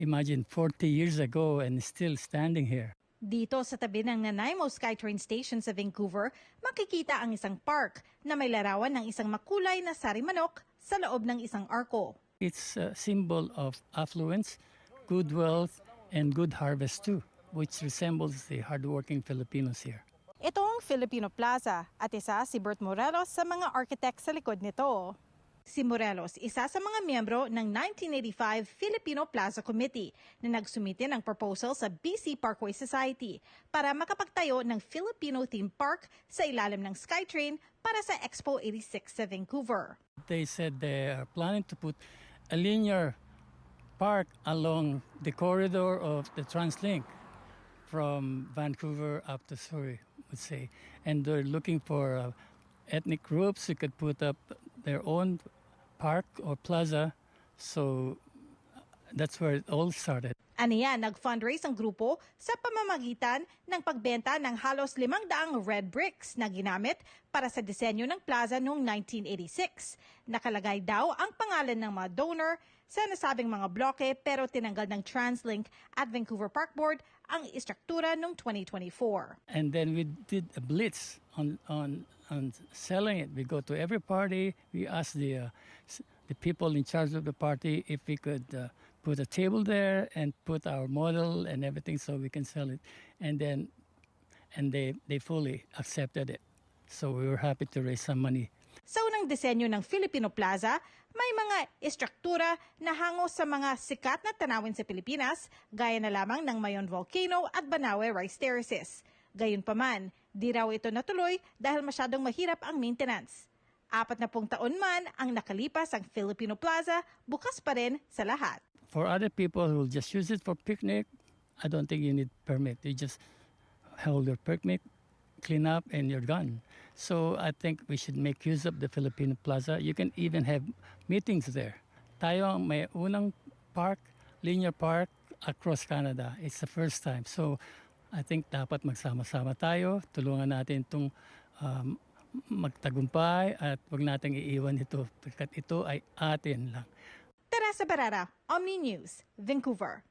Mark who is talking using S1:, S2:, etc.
S1: Imagine 40 years ago and still standing here.
S2: Dito sa tabi ng Nanaimo SkyTrain Station sa Vancouver, makikita ang isang park na may larawan ng isang makulay na sari-manok sa loob ng isang arko.
S1: It's a symbol of affluence, good wealth, and good harvest too, which resembles the hardworking Filipinos here.
S2: Ito ang Filipino Plaza at isa si Bert Morelos sa mga architect sa likod nito. Si Morelos, isa sa mga miyembro ng 1985 Filipino Plaza Committee na nagsumite ng proposal sa BC Parkway Society para makapagtayo ng Filipino theme park sa ilalim ng SkyTrain para sa Expo 86 sa Vancouver.
S1: They said they are planning to put a linear park along the corridor of the TransLink from Vancouver up to Surrey, would say. And they're looking for ethnic groups who could put up their own park or plaza. So that's where it all started.
S2: Aniya, nag-fundraise ang grupo sa pamamagitan ng pagbenta ng halos 500 red bricks na ginamit para sa disenyo ng plaza noong 1986. Nakalagay daw ang pangalan ng mga donor sa nasabing mga bloke pero tinanggal ng TransLink at Vancouver Park Board ang istruktura noong 2024.
S1: And then we did a blitz on selling it. We go to every party. We ask the people in charge of the party if we could put a table there and put our model and everything so we can sell it. And they fully accepted it. So we were happy to raise some money.
S2: Sa unang disenyo ng Filipino Plaza, may mga istruktura na hango sa mga sikat na tanawin sa Pilipinas, gaya na lamang ng Mayon Volcano at Banawe Rice Terraces. Gayunpaman, di raw ito natuloy dahil masyadong mahirap ang maintenance. 40 taon man ang nakalipas ang Filipino Plaza, bukas pa rin sa lahat.
S1: For other people who will just use it for picnic, I don't think you need permit. You just hold your picnic, clean up, and you're done. So I think we should make use of the Filipino Plaza. You can even have meetings there. Tayo ang may unang park, linear park across Canada. It's the first time. So I think dapat magsama-sama tayo, tulungan natin itong magtagumpay at huwag nating iiwan ito, pagkat ito ay atin lang.
S2: Teresa Barrera, Omni News, Vancouver.